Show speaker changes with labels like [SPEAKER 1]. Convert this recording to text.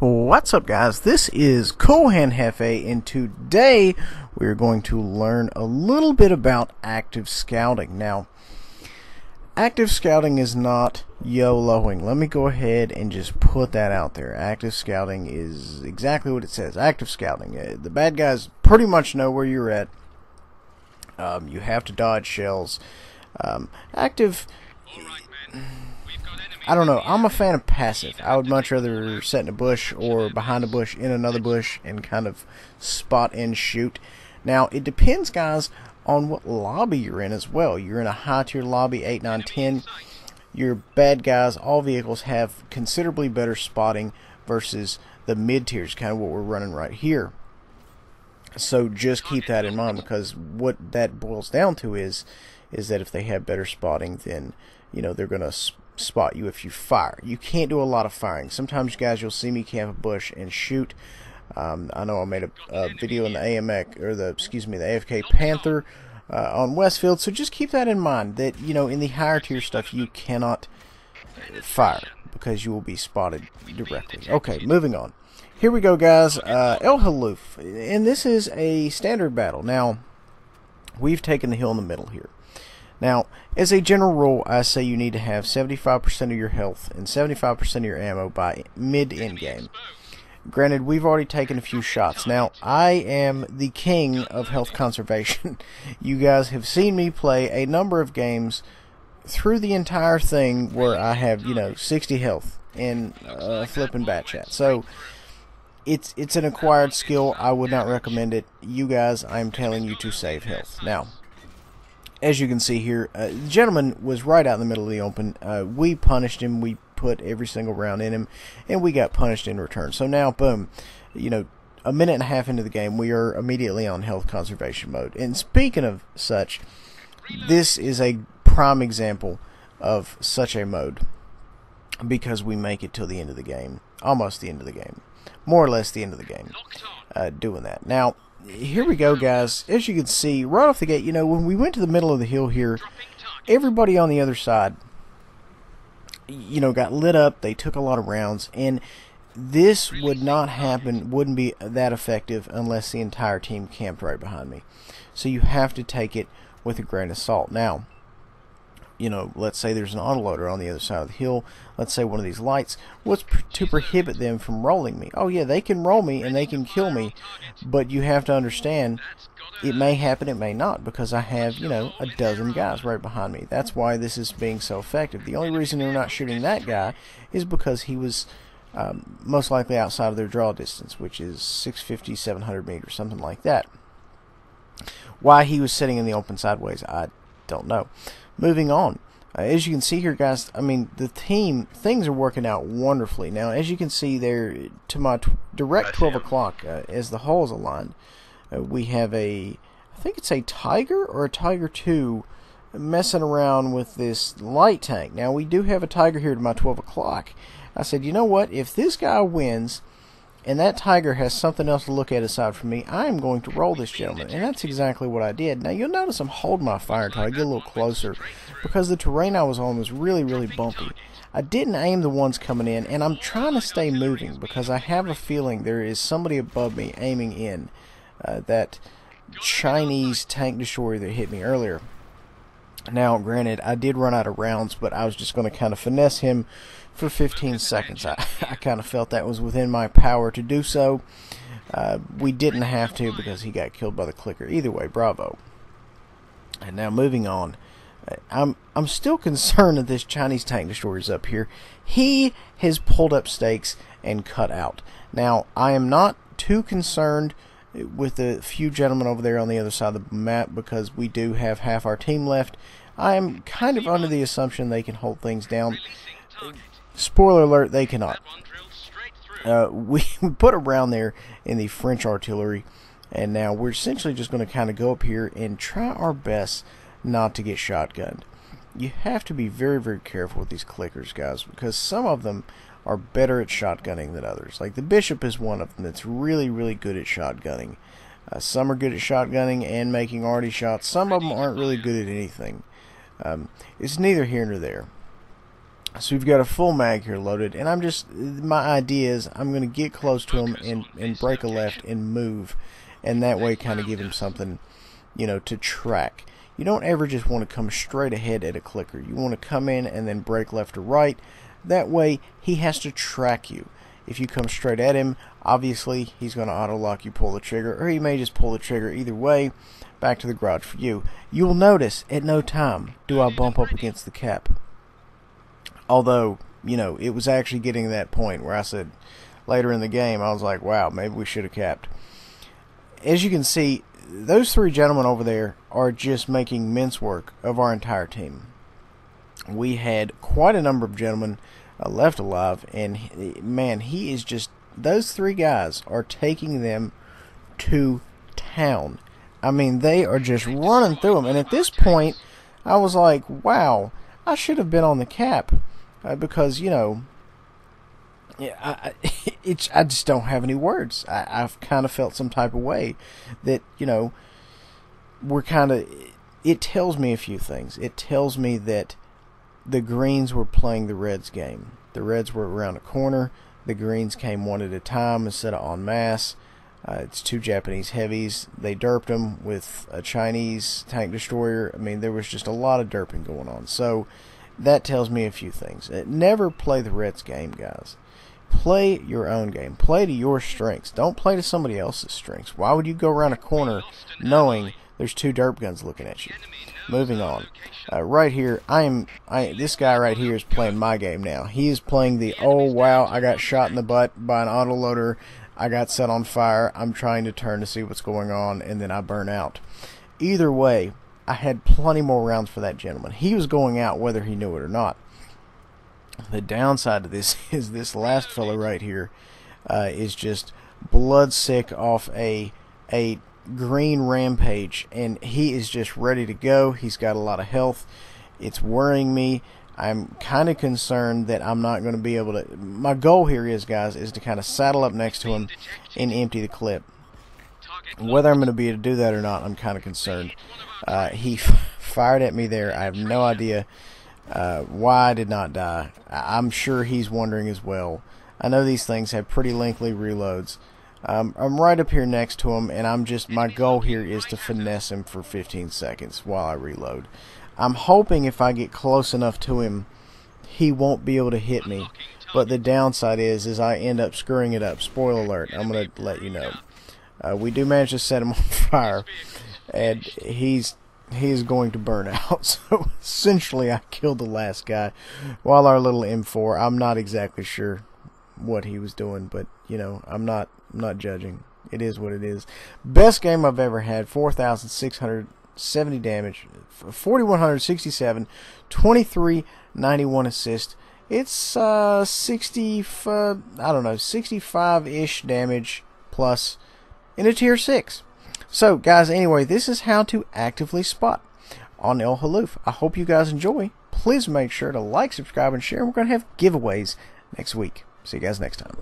[SPEAKER 1] What's up, guys? This is Kohan Hefe, and today we're going to learn a little bit about active scouting. Now, active scouting is not YOLOing. Let me go ahead and just put that out there. Active scouting is exactly what it says. Active scouting. The bad guys pretty much know where you're at. You have to dodge shells. Active... I don't know. I'm a fan of passive. I would much rather sit in a bush or behind a bush in another bush and kind of spot and shoot. Now, it depends, guys, on what lobby you're in as well. You're in a high-tier lobby, 8, 9, 10. Your bad guys, all vehicles, have considerably better spotting versus the mid-tiers, kind of what we're running right here. So just keep that in mind, because what that boils down to is that if they have better spotting, then, you know, they're going to spot you if you fire. You can't do a lot of firing. Sometimes, guys, you'll see me camp a bush and shoot. I know I made a video in the AMX, or the AFK Panther on Westfield, so just keep that in mind, that, you know, in the higher tier stuff you cannot fire because you will be spotted directly. Okay, moving on. Here we go, guys. Halluf, and this is a standard battle. Now, we've taken the hill in the middle here. Now, as a general rule, I say you need to have 75% of your health and 75% of your ammo by mid-end game. Granted, we've already taken a few shots. Now, I am the king of health conservation. You guys have seen me play a number of games through the entire thing where I have, you know, 60 health in flipping bat chat. So, it's an acquired skill. I would not recommend it. You guys, I'm telling you to save health. Now, as you can see here, the gentleman was right out in the middle of the open. We punished him. We put every single round in him, and we got punished in return. So now, boom, you know, a minute and a half into the game, we are immediately on health conservation mode. And speaking of such, this is a prime example of such a mode, because we make it till the end of the game, almost the end of the game, more or less the end of the game, doing that. Now, here we go, guys. As you can see, right off the gate, you know, when we went to the middle of the hill here, everybody on the other side, you know, got lit up. They took a lot of rounds, and this would not happen, wouldn't be that effective unless the entire team camped right behind me. So you have to take it with a grain of salt. Now, you know, let's say there's an autoloader on the other side of the hill. Let's say one of these lights. What's to prohibit them from rolling me? Oh yeah, they can roll me and they can kill me, but you have to understand, it may happen, it may not, because I have, you know, a dozen guys right behind me. That's why this is being so effective. The only reason they're not shooting that guy is because he was most likely outside of their draw distance, which is 650, 700 meters, something like that. Why he was sitting in the open sideways, I don't know. Moving on, as you can see here, guys, I mean, the team, things are working out wonderfully. Now, as you can see there, to my direct 12 o'clock, as the hull is aligned, we have I think it's a Tiger or a Tiger 2 messing around with this light tank. Now, we do have a Tiger here to my 12 o'clock. I said, you know what, if this guy wins and that Tiger has something else to look at aside from me, I am going to roll this gentleman. And that's exactly what I did. Now, you'll notice I'm holding my fire until I get a little closer, because the terrain I was on was really, really bumpy. I didn't aim the ones coming in, and I'm trying to stay moving, because I have a feeling there is somebody above me aiming in. That Chinese tank destroyer that hit me earlier. Now, granted, I did run out of rounds, but I was just going to kind of finesse him for 15 seconds. I kind of felt that was within my power to do so. We didn't have to, because he got killed by the clicker. Either way, bravo. And now, moving on. I'm still concerned that this Chinese tank destroyer is up here. He has pulled up stakes and cut out. Now, I am not too concerned with the few gentlemen over there on the other side of the map, because we do have half our team left. I am kind of under the assumption they can hold things down. Spoiler alert, they cannot. We put a round there in the French artillery, and now we're essentially just going to kind of go up here and try our best not to get shotgunned. You have to be very, very careful with these clickers, guys, because some of them are better at shotgunning than others. Like the Bishop is one of them that's really, really good at shotgunning. Some are good at shotgunning and making arty shots. Some of them aren't really good at anything. It's neither here nor there. So we've got a full mag here loaded, and my idea is I'm going to get close to him and break a left and move, and that way kind of give him something, you know, to track. You don't ever just want to come straight ahead at a clicker. You want to come in and then break left or right. That way he has to track you. If you come straight at him, obviously he's going to auto lock you, pull the trigger, or he may just pull the trigger. Either way, back to the garage for you. You will notice at no time do I bump up against the cap. Although, you know, it was actually getting to that point where I said later in the game, I was like, wow, maybe we should have capped. As you can see, those three gentlemen over there are just making mince work of our entire team. We had quite a number of gentlemen left alive, and man, he is just, those three guys are taking them to town. I mean, they are just running through them, and at this point, I was like, wow, I should have been on the cap. Because, you know, I just don't have any words. I've kind of felt some type of way that, you know, it tells me a few things. It tells me that the Greens were playing the Reds game. The Reds were around a corner. The Greens came one at a time instead of en masse. It's two Japanese heavies. They derped them with a Chinese tank destroyer. I mean, there was just a lot of derping going on. So that tells me a few things. Never play the Reds game, guys. Play your own game. Play to your strengths. Don't play to somebody else's strengths. Why would you go around a corner knowing there's two derp guns looking at you? Moving on. Right here, this guy right here is playing my game now. He is playing the, oh wow, I got shot in the butt by an autoloader. I got set on fire. I'm trying to turn to see what's going on, and then I burn out. Either way, I had plenty more rounds for that gentleman. He was going out whether he knew it or not. The downside to this is this last fellow right here is just blood sick off a green rampage, and he is just ready to go. He's got a lot of health. It's worrying me. I'm kind of concerned that I'm not going to be able to. My goal here is, guys, is to kind of saddle up next to him and empty the clip. Whether I'm going to be able to do that or not, I'm kind of concerned. He fired at me there. I have no idea why I did not die. I'm sure he's wondering as well. I know these things have pretty lengthy reloads. I'm right up here next to him, and my goal here is to finesse him for 15 seconds while I reload. I'm hoping if I get close enough to him, he won't be able to hit me. But the downside is I end up screwing it up. Spoiler alert, I'm going to let you know. We do manage to set him on fire, and he is going to burn out. So essentially I killed the last guy while our little M4, I'm not exactly sure what he was doing, but you know, I'm not judging. It is what it is. Best game I've ever had. 4,670 damage, 4,167, 2391 assist. It's 65-ish damage plus in a tier 6. So guys, anyway, this is how to actively spot on El Halluf. I hope you guys enjoy. Please make sure to like, subscribe, and share. We're going to have giveaways next week. See you guys next time.